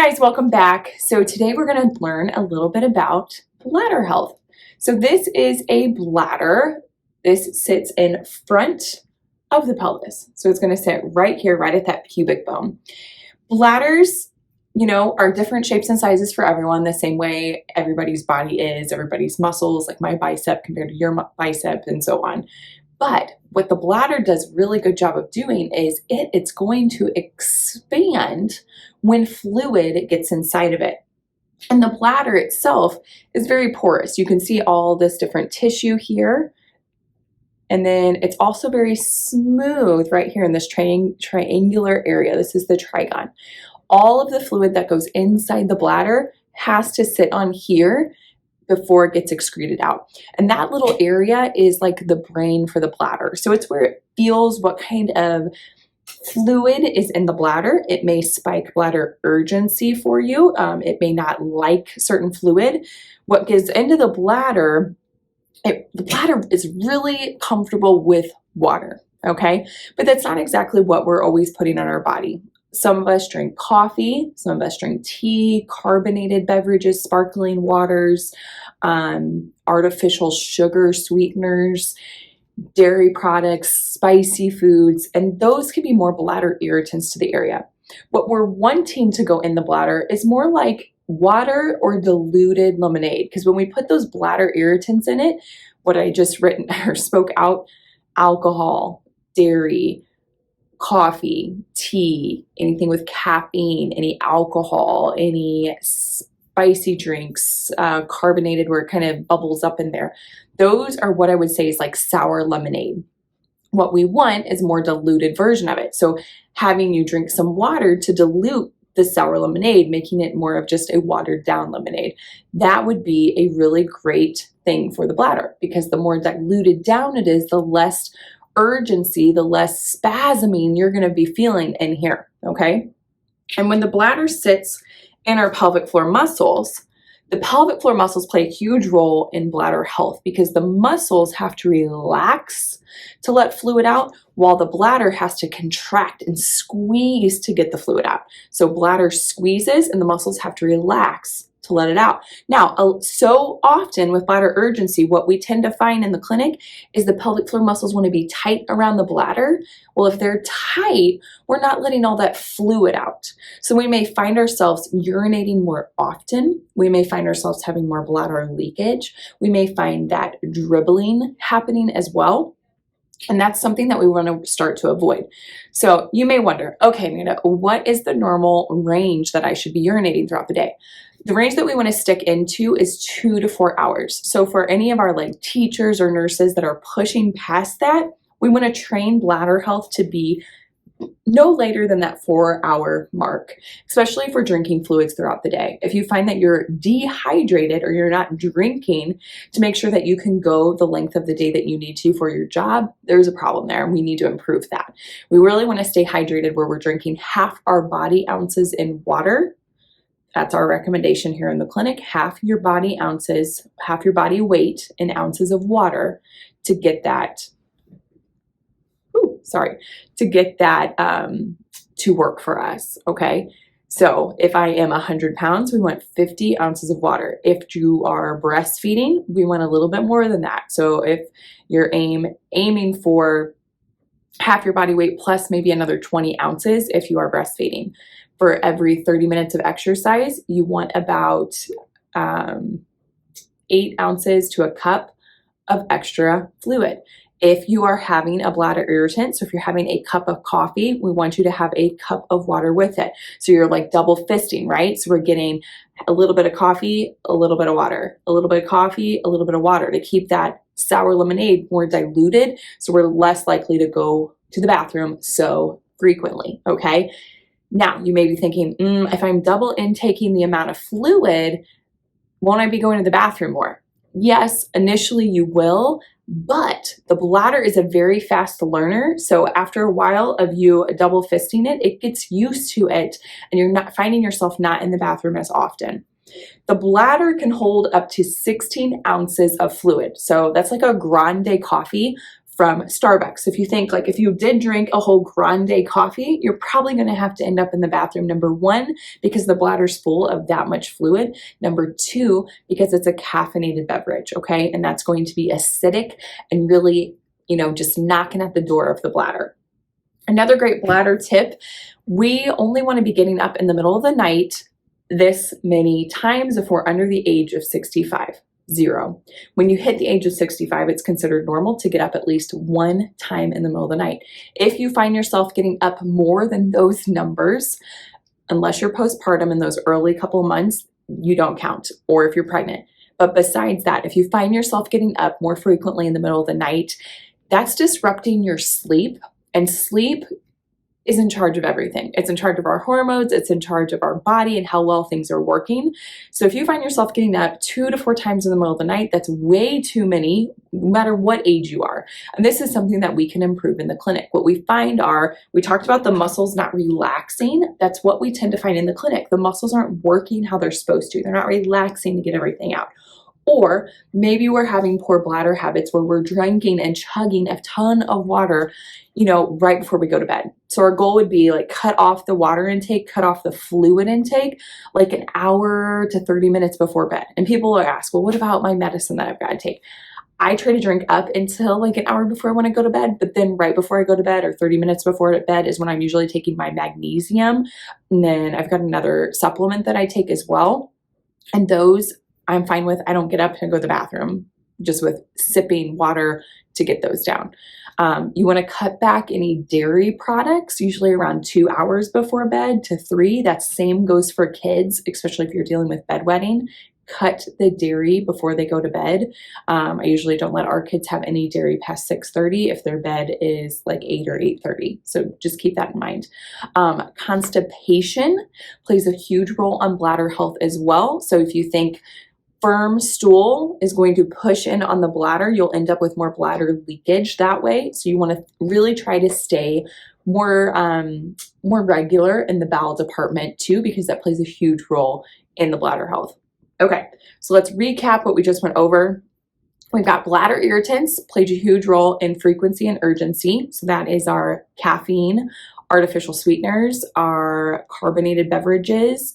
guys, welcome back. So today we're going to learn a little bit about bladder health. So this is a bladder. This sits in front of the pelvis. So it's going to sit right here, right at that pubic bone. Bladders, are different shapes and sizes for everyone, the same way everybody's body is, everybody's muscles, like my bicep compared to your bicep and so on. But what the bladder does a really good job of doing is it's going to expand when fluid gets inside of it. And the bladder itself is very porous. You can see all this different tissue here. And then it's also very smooth right here in this triangular area. This is the trigon. All of the fluid that goes inside the bladder has to sit on here before it gets excreted out. And that little area is like the brain for the bladder. So it's where it feels what kind of fluid is in the bladder. It may spike bladder urgency for you. It may not like certain fluid. What gets into the bladder, the bladder is really comfortable with water, okay? But that's not exactly what we're always putting on our body. Some of us drink coffee, some of us drink tea, carbonated beverages, sparkling waters, artificial sugar sweeteners, dairy products, spicy foods, and those can be more bladder irritants to the area. What we're wanting to go in the bladder is more like water or diluted lemonade, because when we put those bladder irritants in it, what I just written or spoke out, alcohol, dairy, coffee, tea, anything with caffeine, any alcohol, any spicy drinks, carbonated where it kind of bubbles up in there. Those are what I would say is like sour lemonade. What we want is more diluted version of it. So having you drink some water to dilute the sour lemonade, making it more of just a watered down lemonade. That would be a really great thing for the bladder, because the more diluted down it is, the less urgency, the less spasming you're going to be feeling in here, okay? And when the bladder sits in our pelvic floor muscles, the pelvic floor muscles play a huge role in bladder health, because the muscles have to relax to let fluid out, while the bladder has to contract and squeeze to get the fluid out. So bladder squeezes and the muscles have to relax to let it out. Now, so often with bladder urgency, what we tend to find in the clinic is the pelvic floor muscles want to be tight around the bladder. Well, if they're tight, we're not letting all that fluid out. So we may find ourselves urinating more often. We may find ourselves having more bladder leakage. We may find that dribbling happening as well. And that's something that we want to start to avoid. So you may wonder, okay, Nina, what is the normal range that I should be urinating throughout the day? The range that we want to stick into is 2 to 4 hours. So for any of our teachers or nurses that are pushing past that, we want to train bladder health to be no later than that 4-hour mark, especially for drinking fluids throughout the day. If you find that you're dehydrated or you're not drinking to make sure that you can go the length of the day that you need to for your job, there's a problem there, and we need to improve that. We really want to stay hydrated, where we're drinking half our body ounces in water. That's our recommendation here in the clinic, half your body weight in ounces of water to get that to work for us, okay? So if I am 100 pounds, we want 50 ounces of water. If you are breastfeeding, we want a little bit more than that. So if you're aiming for half your body weight plus maybe another 20 ounces if you are breastfeeding. For every 30 minutes of exercise, you want about 8 ounces to a cup of extra fluid. If you are having a bladder irritant, so if you're having a cup of coffee, we want you to have a cup of water with it. So you're like double fisting, right? So we're getting a little bit of coffee, a little bit of water, a little bit of coffee, a little bit of water to keep that sour lemonade more diluted, so we're less likely to go to the bathroom so frequently, okay? Now, you may be thinking, if I'm double intaking the amount of fluid, won't I be going to the bathroom more? Yes, initially you will, but the bladder is a very fast learner. So after a while of you double fisting it, it gets used to it, and you're not finding yourself not in the bathroom as often. The bladder can hold up to 16 ounces of fluid. So that's like a grande coffee from Starbucks. If you think like if you did drink a whole grande coffee, you're probably going to have to end up in the bathroom, number one, because the bladder's full of that much fluid. Number two, because it's a caffeinated beverage, okay? And that's going to be acidic and really, just knocking at the door of the bladder. Another great bladder tip, we only want to be getting up in the middle of the night this many times if we're under the age of 65. 0. When you hit the age of 65, it's considered normal to get up at least one time in the middle of the night. If you find yourself getting up more than those numbers, unless you're postpartum in those early couple months, you don't count, or if you're pregnant. But besides that, if you find yourself getting up more frequently in the middle of the night, that's disrupting your sleep, and sleep is in charge of everything. It's in charge of our hormones, it's in charge of our body and how well things are working. So if you find yourself getting up 2 to 4 times in the middle of the night, that's way too many, no matter what age you are. And this is something that we can improve in the clinic. What we find we talked about the muscles not relaxing. That's what we tend to find in the clinic. The muscles aren't working how they're supposed to. They're not relaxing to get everything out. Or maybe we're having poor bladder habits where we're drinking and chugging a ton of water, right before we go to bed. So our goal would be like cut off the water intake, cut off the fluid intake, like an hour to 30 minutes before bed. And people will ask, well, what about my medicine that I've got to take? I try to drink up until like an hour before I want to go to bed, but then right before I go to bed or 30 minutes before bed is when I'm usually taking my magnesium. And then I've got another supplement that I take as well. And those I'm fine with. I don't get up and go to the bathroom, just with sipping water to get those down. You want to cut back any dairy products, usually around 2 hours before bed to 3. That same goes for kids, especially if you're dealing with bedwetting. Cut the dairy before they go to bed. I usually don't let our kids have any dairy past 6:30 if their bed is like 8 or 8:30. So just keep that in mind. Constipation plays a huge role on bladder health as well. So if you think firm stool is going to push in on the bladder, you'll end up with more bladder leakage that way. So you want to really try to stay more regular in the bowel department too, because that plays a huge role in the bladder health. Okay, so let's recap what we just went over. We've got bladder irritants played a huge role in frequency and urgency. So that is our caffeine, artificial sweeteners, our carbonated beverages,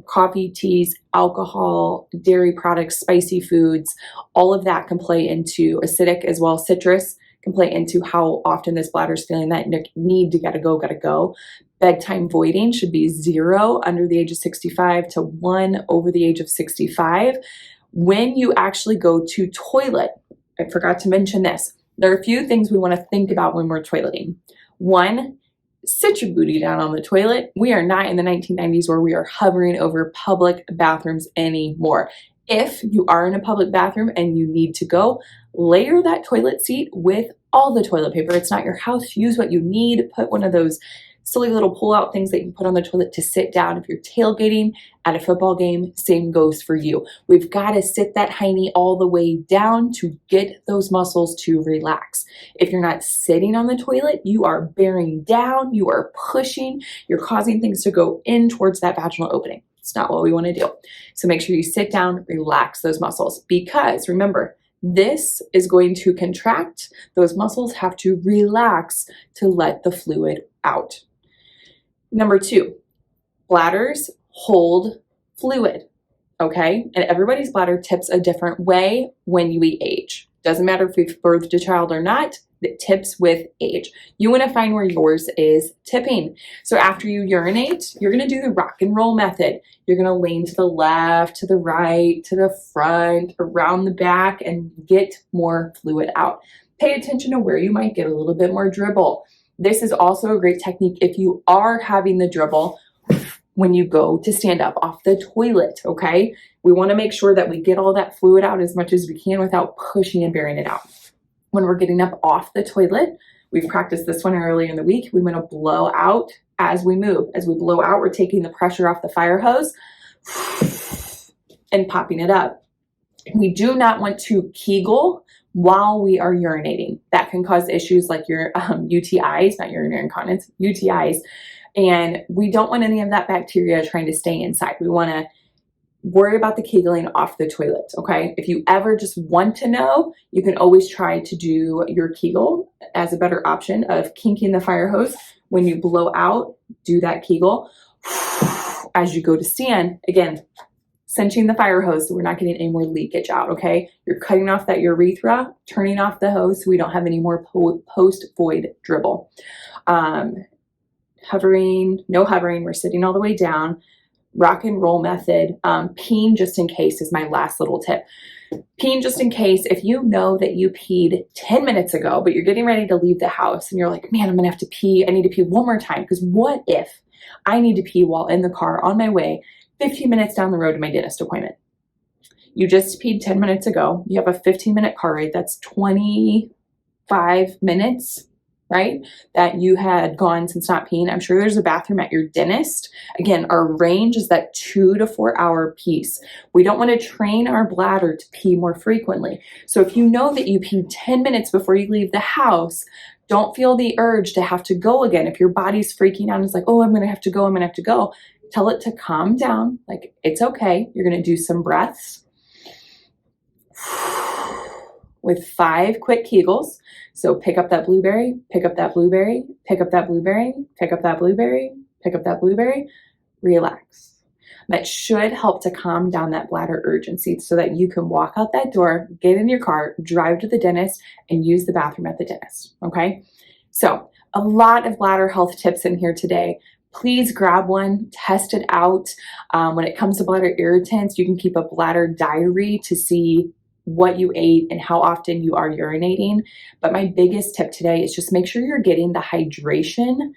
coffee, teas, alcohol, dairy products, spicy foods. All of that can play into acidic as well. Citrus can play into how often this bladder is feeling that need to gotta go. Bedtime voiding should be 0 under the age of 65 to 1 over the age of 65. When you actually go to toilet, I forgot to mention this. There are a few things we want to think about when we're toileting. 1, sit your booty down on the toilet. We are not in the 1990s where we are hovering over public bathrooms anymore. If you are in a public bathroom and you need to go, layer that toilet seat with all the toilet paper. It's not your house. Use what you need. Put one of those silly little pull-out things that you can put on the toilet to sit down. If you're tailgating at a football game, same goes for you. We've got to sit that hiney all the way down to get those muscles to relax. If you're not sitting on the toilet, you are bearing down, you are pushing, you're causing things to go in towards that vaginal opening. It's not what we want to do. So make sure you sit down, relax those muscles, because remember, this is going to contract. Those muscles have to relax to let the fluid out. Number 2, bladders hold fluid, okay? And everybody's bladder tips a different way when we age. Doesn't matter if we've birthed a child or not, it tips with age. You want to find where yours is tipping. So after you urinate, you're going to do the rock and roll method. You're going to lean to the left, to the right, to the front, around the back, and get more fluid out. Pay attention to where you might get a little bit more dribble. This is also a great technique if you are having the dribble when you go to stand up off the toilet, okay? We want to make sure that we get all that fluid out as much as we can without pushing and bearing it out. When we're getting up off the toilet, we've practiced this one earlier in the week. We want to blow out as we move. As we blow out, we're taking the pressure off the fire hose and popping it up. We do not want to Kegel while we are urinating. That can cause issues like your UTIs, not urinary incontinence, UTIs. And we don't want any of that bacteria trying to stay inside. We want to worry about the Kegels off the toilet, okay? If you ever just want to know, you can always try to do your Kegel as a better option of kinking the fire hose. When you blow out, do that Kegel. As you go to stand, again, cinching the fire hose so we're not getting any more leakage out, okay? You're cutting off that urethra, turning off the hose so we don't have any more post-void dribble. Hovering, no hovering, we're sitting all the way down. Rock and roll method. Peeing just in case is my last little tip. Peeing just in case, if you know that you peed 10 minutes ago, but you're getting ready to leave the house and you're like, man, I'm gonna have to pee. I need to pee one more time, because what if I need to pee while in the car on my way 15 minutes down the road to my dentist appointment? You just peed 10 minutes ago. You have a 15-minute car ride. That's 25 minutes, right? That you had gone since not peeing. I'm sure there's a bathroom at your dentist. Again, our range is that 2 to 4 hour piece. We don't want to train our bladder to pee more frequently. So if you know that you peed 10 minutes before you leave the house, don't feel the urge to have to go again. If your body's freaking out and it's like, oh, I'm going to have to go, I'm going to have to go. Tell it to calm down. Like, it's okay. You're going to do some breaths with 5 quick Kegels. So pick up that blueberry, pick up that blueberry, pick up that blueberry, pick up that blueberry, pick up that blueberry, relax. That should help to calm down that bladder urgency so that you can walk out that door, get in your car, drive to the dentist, and use the bathroom at the dentist, okay? So a lot of bladder health tips in here today. Please grab one, test it out. When it comes to bladder irritants, you can keep a bladder diary to see what you ate and how often you are urinating. But my biggest tip today is just make sure you're getting the hydration,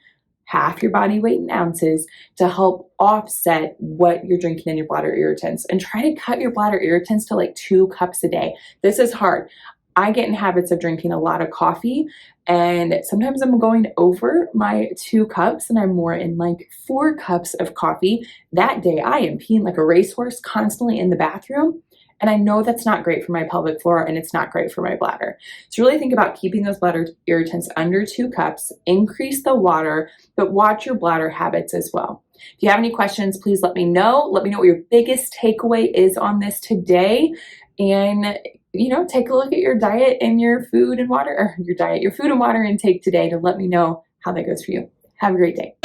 half your body weight in ounces, to help offset what you're drinking in your bladder irritants. And try to cut your bladder irritants to like 2 cups a day. This is hard. I get in habits of drinking a lot of coffee, and sometimes I'm going over my 2 cups and I'm more in like 4 cups of coffee. That day I am peeing like a racehorse constantly in the bathroom. And I know that's not great for my pelvic floor, and it's not great for my bladder. So really think about keeping those bladder irritants under 2 cups, increase the water, but watch your bladder habits as well. If you have any questions, please let me know. Let me know what your biggest takeaway is on this today. And, you know, take a look at your diet and your food and water, or your food and water intake today to let me know how that goes for you. Have a great day.